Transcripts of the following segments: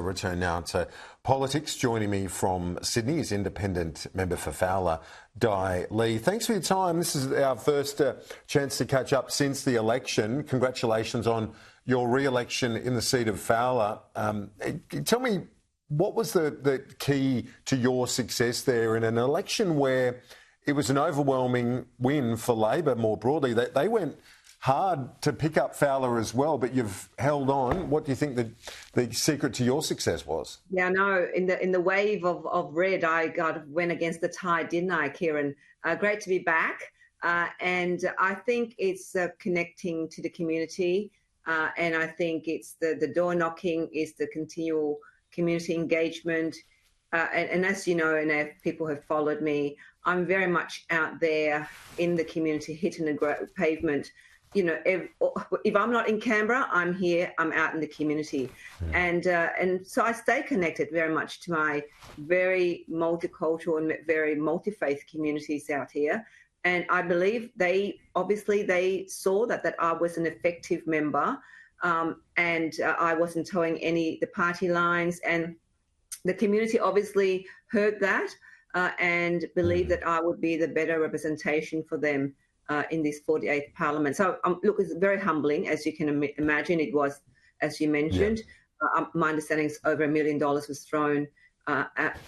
return now to politics. Joining me from Sydney is independent member for Fowler, Dai Le. Thanks for your time. This is our first chance to catch up since the election. Congratulations on your re-election in the seat of Fowler. Tell me, what was the key to your success there in an election where it was an overwhelming win for Labor more broadly? They went hard to pick up Fowler as well, but you've held on. What do you think the secret to your success was? Yeah, no, in the wave of red, I went against the tide, didn't I, Kieran? Great to be back. And I think it's connecting to the community. And I think it's the door knocking, is the continual community engagement. And as you know, and if people have followed me, I'm very much out there in the community, hitting the pavement. You know, if I'm not in Canberra, I'm here, I'm out in the community. And so I stay connected very much to my very multicultural and very multi-faith communities out here. And I believe they saw that I was an effective member, and I wasn't towing the party lines. And the community obviously heard that and believed that I would be the better representation for them in this 48th Parliament. So, look, it's very humbling, as you can imagine. It was, as you mentioned, my understanding is over $1 million was thrown,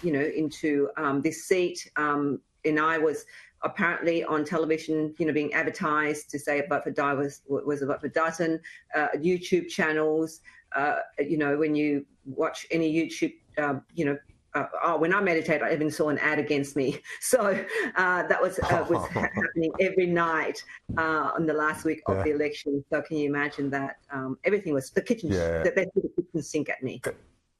into this seat. And I was apparently on television, being advertised to say a vote for Dai was a vote for Dutton. YouTube channels, when you watch any YouTube, when I meditate, I even saw an ad against me. So that was happening every night on the last week of the election. So can you imagine that? Everything was the kitchen. They threw the kitchen sink at me.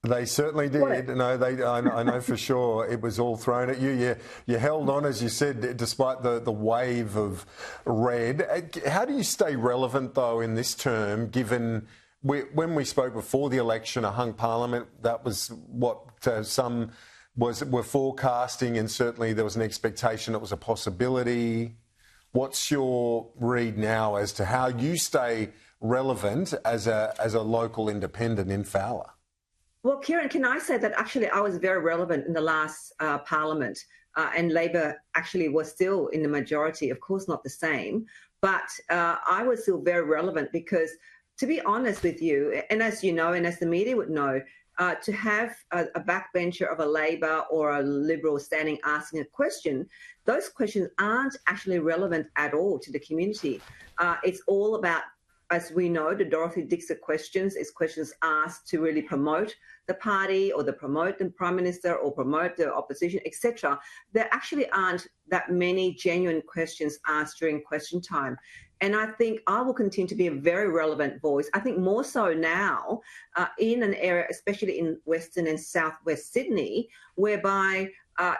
They certainly did. No, I know for sure it was all thrown at you. You held on, as you said, despite the wave of red. How do you stay relevant, though, in this term, given when we spoke before the election, a hung parliament, that was what some were forecasting, and certainly there was an expectation it was a possibility. What's your read now as to how you stay relevant as a local independent in Fowler? Well, Kieran, can I say that actually I was very relevant in the last Parliament, and Labor actually was still in the majority, of course not the same, but I was still very relevant because, to be honest with you, and as you know, and as the media would know, to have a backbencher of a Labor or a Liberal standing asking a question, those questions aren't actually relevant at all to the community. It's all about, as we know, the Dorothy Dixer questions is questions asked to really promote the party or promote the Prime Minister or promote the opposition, etc. There actually aren't that many genuine questions asked during question time. And I think I will continue to be a very relevant voice. I think more so now in an area, especially in Western and Southwest Sydney, whereby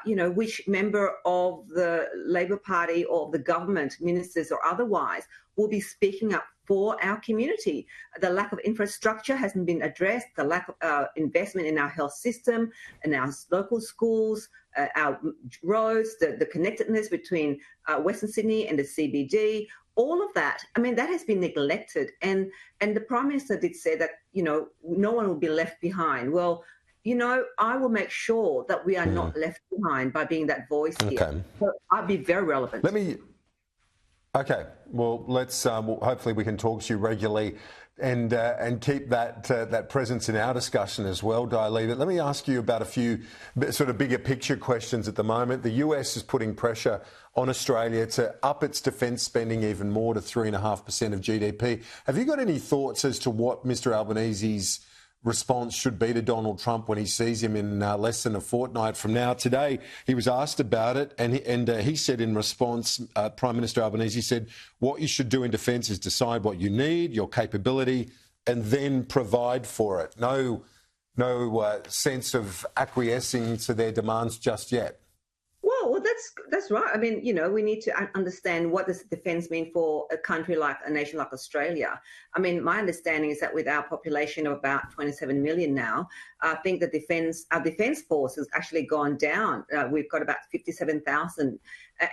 which member of the Labor Party or the government, ministers or otherwise, will be speaking up for our community. The lack of infrastructure hasn't been addressed, the lack of investment in our health system and our local schools, our roads, the connectedness between Western Sydney and the CBD, all of that, I mean, that has been neglected. And the Prime Minister did say that, no one will be left behind. Well, I will make sure that we are not left behind by being that voice here. So I'll be very relevant. Okay. Well, let's hopefully we can talk to you regularly and keep that presence in our discussion as well, Dai Le. But let me ask you about a few sort of bigger picture questions at the moment. The US is putting pressure on Australia to up its defence spending even more to 3.5% of GDP. Have you got any thoughts as to what Mr Albanese's response should be to Donald Trump when he sees him in less than a fortnight from now? Today, he was asked about it, and he said in response, Prime Minister Albanese said, what you should do in defence is decide what you need, your capability, and then provide for it. No sense of acquiescing to their demands just yet. Well, that's right. I mean, we need to understand what does defence mean for a nation like Australia. I mean, my understanding is that with our population of about 27 million now, I think our defence force has actually gone down. We've got about 57,000.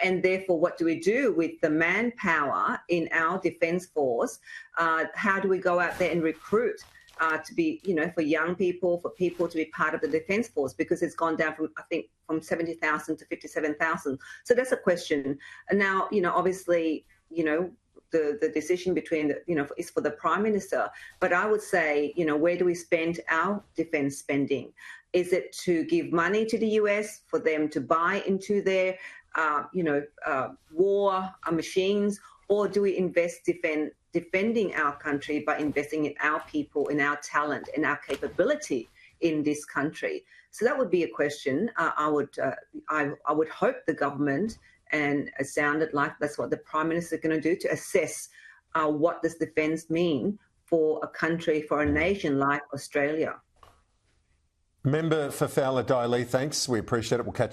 And therefore, what do we do with the manpower in our defence force? How do we go out there and recruit to be, for young people, for people to be part of the Defence Force, because it's gone down from, I think, from 70,000 to 57,000. So that's a question. And now, obviously, the decision between is for the Prime Minister. But I would say, where do we spend our defence spending? Is it to give money to the US for them to buy into their, war machines, or do we invest defending our country by investing in our people, in our talent, in our capability in this country? So that would be a question. I would hope the government, and it sounded like that's what the Prime Minister is going to do, to assess what does defence mean for a country, for a nation like Australia. Member for Fowler, Dai Le, thanks. We appreciate it. We'll catch